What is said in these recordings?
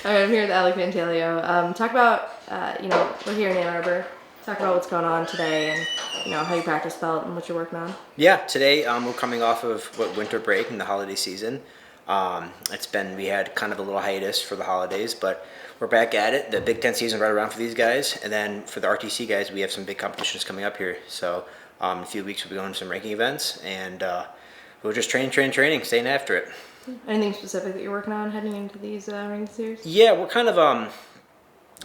All right, I'm here with Alec Pantaleo. Talk about, we're here in Ann Arbor. Talk about what's going on today and, how your practice felt and what you're working on. Yeah, today we're coming off of winter break and the holiday season. We had kind of a little hiatus for the holidays, but we're back at it. The Big Ten season right around for these guys, and then for the RTC guys, we have some big competitions coming up here. So in a few weeks we'll be going to some ranking events, and we'll just training, staying after it. Anything specific that you're working on heading into these ranking series? Yeah, we're kind of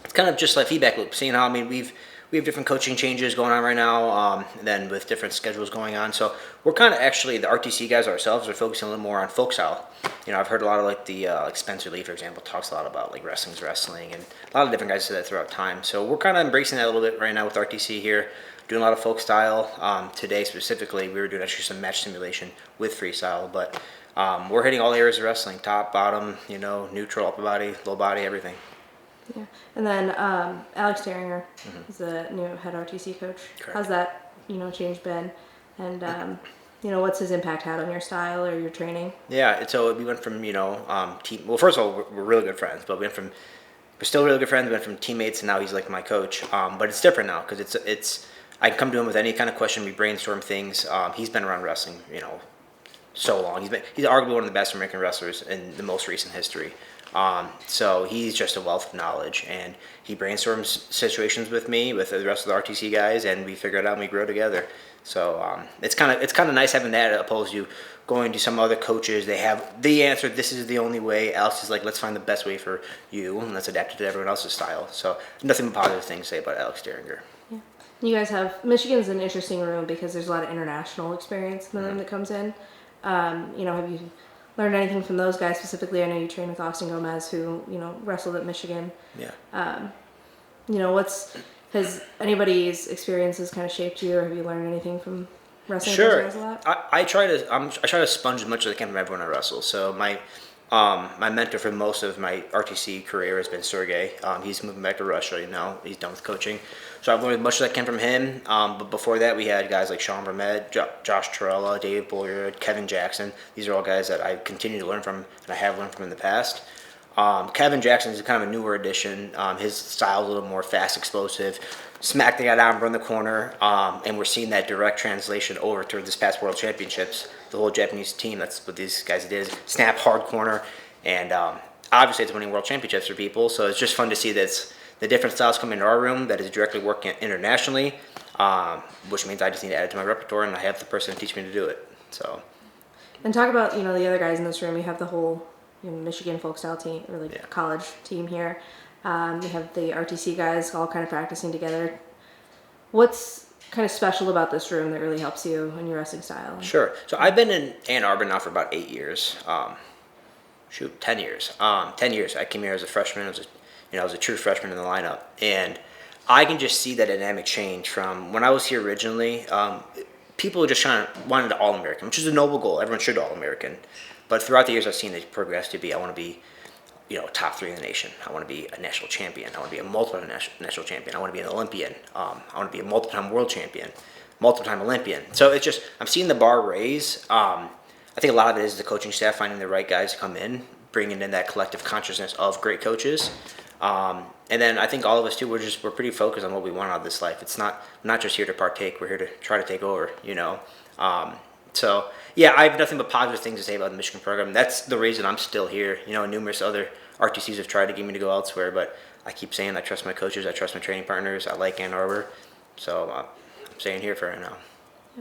it's kind of just like feedback loop, seeing how we have different coaching changes going on right now, and then with different schedules going on. So we're kind of actually the RTC guys ourselves are focusing a little more on folk style. I've heard a lot of like Spencer Lee, for example, talks a lot about like wrestling's wrestling, and a lot of different guys say that throughout time. So we're kind of embracing that a little bit right now with RTC here, doing a lot of folk style. Today specifically, we were doing actually some match simulation with freestyle, but we're hitting all areas of wrestling: top, bottom, neutral, upper body, low body, everything. Yeah. And then Alex Derringer is the new head RTC coach. Correct. How's that, change been? And, what's his impact had on your style or your training? Yeah, so we went from, team. Well, first of all, we're really good friends, but we're still really good friends. We went from teammates, and now he's like my coach. But it's different now because it's I can come to him with any kind of question. We brainstorm things. He's been around wrestling, so long. He's arguably one of the best American wrestlers in the most recent history. So he's just a wealth of knowledge, and he brainstorms situations with me, with the rest of the RTC guys, and we figure it out and we grow together. So it's kind of nice having that opposed to going to some other coaches. They have the answer. This is the only way. Alex is like, let's find the best way for you, and let's adapt it to everyone else's style. So nothing but positive things to say about Alex Derringer. Yeah. You guys have Michigan's an interesting room because there's a lot of international experience in the room that comes in. Have you learned anything from those guys specifically? I know you train with Austin Gomez, who wrestled at Michigan. Yeah. Has anybody's experiences kind of shaped you, or have you learned anything from wrestling Sure. with those guys a lot? I try to sponge as much as I can from everyone I wrestle. So my mentor for most of my RTC career has been Sergey. He's moving back to Russia. He's done with coaching. So I've learned as much as I can from him. But before that, we had guys like Sean Vermette, Josh Torella, Dave Boyer, Kevin Jackson. These are all guys that I continue to learn from, and I have learned from in the past. Kevin Jackson is kind of a newer addition. His style is a little more fast, explosive. Smack the guy down, run the corner, and we're seeing that direct translation over to this past World Championships. The whole Japanese team, that's what these guys did, is snap, hard corner, and obviously it's winning World Championships for people, so it's just fun to see that the different styles come into our room that is directly working internationally, which means I just need to add it to my repertoire, and I have the person to teach me to do it. So. And talk about, the other guys in this room. We have the whole Michigan folk style team, or college team here. We have the RTC guys all kind of practicing together. What's kind of special about this room that really helps you in your wrestling style? Sure. So I've been in Ann Arbor now for about 8 years. 10 years. 10 years. I came here as a freshman. I was a true freshman in the lineup, and I can just see that dynamic change from when I was here originally. People just wanted All-American, which is a noble goal. Everyone should All-American. But throughout the years, I've seen it progress to be, I want to be, top 3 in the nation. I want to be a national champion. I want to be a multiple national champion. I want to be an Olympian. I want to be a multiple-time world champion, multiple-time Olympian. So it's just, I'm seeing the bar raise. I think a lot of it is the coaching staff finding the right guys to come in, bringing in that collective consciousness of great coaches. And then I think all of us too, we're pretty focused on what we want out of this life. It's not just here to partake. We're here to try to take over, So yeah, I have nothing but positive things to say about the Michigan program. That's the reason I'm still here. Numerous other RTCs have tried to get me to go elsewhere, but I keep saying I trust my coaches, I trust my training partners, I like Ann Arbor, so I'm staying here for right now.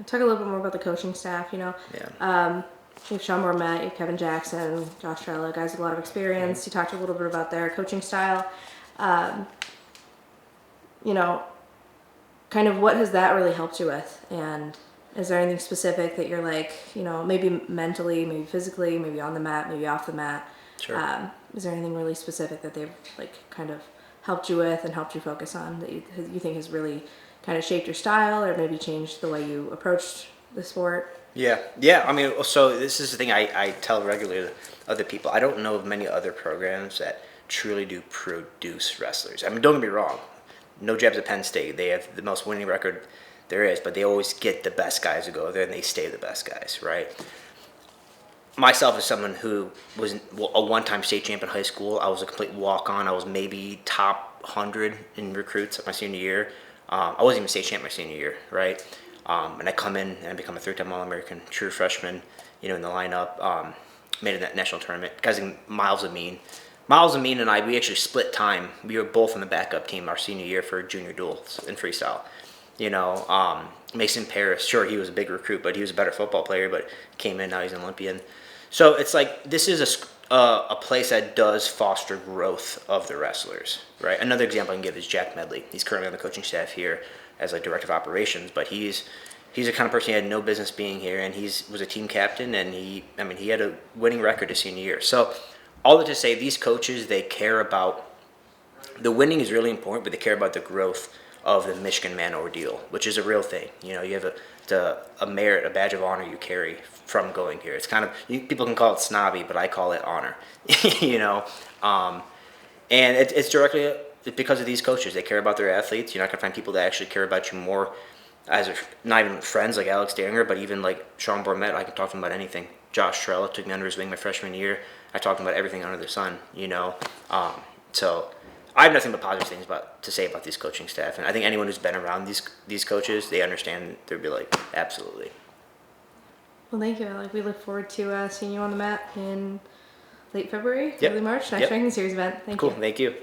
Talk a little bit more about the coaching staff. Yeah. You have Sean Vermette, you have Kevin Jackson, Josh Torella, guys with a lot of experience. You talked a little bit about their coaching style. Kind of what has that really helped you with? And is there anything specific that you're like, maybe mentally, maybe physically, maybe on the mat, maybe off the mat? Sure. Is there anything really specific that they've kind of helped you with and helped you focus on that you think has really kind of shaped your style or maybe changed the way you approached the sport? Yeah. I mean, so this is the thing I tell regularly to other people. I don't know of many other programs that truly do produce wrestlers. I mean, don't get me wrong. No jabs at Penn State. They have the most winning record there is, but they always get the best guys to go there, and they stay the best guys, right? myself as someone who was a one-time state champ in high school, I was a complete walk-on. I was maybe top 100 in recruits my senior year. I wasn't even state champ my senior year, right? And I come in and I become a three-time All-American, true freshman, in the lineup. Made it in that national tournament. Guys, Miles Amin and I, we actually split time. We were both on the backup team our senior year for junior duels in freestyle. Mason Paris, sure, he was a big recruit, but he was a better football player, but came in, now he's an Olympian. So it's like, this is a place that does foster growth of the wrestlers, right? Another example I can give is Jack Medley. He's currently on the coaching staff here as like director of operations, but he's the kind of person who had no business being here, and was a team captain, and he had a winning record his senior year. So all that to say, these coaches, they care about, the winning is really important, but they care about the growth of the Michigan Man Ordeal, which is a real thing. You have a merit, a badge of honor you carry from going here. It's kind of, people can call it snobby, but I call it honor. And it's directly because of these coaches. They care about their athletes. You're not gonna find people that actually care about you more as not even friends like Alex Danger, but even like Sean Bormet. I can talk to him about anything. Josh Trella took me under his wing my freshman year. I talked to him about everything under the sun. So I have nothing but positive things to say about these coaching staff, and I think anyone who's been around these coaches, they understand. They'll be like, absolutely. Well, thank you, Alec. We look forward to seeing you on the mat in late February, Yep. early March, next ranking series event. Thank you. Cool. Thank you.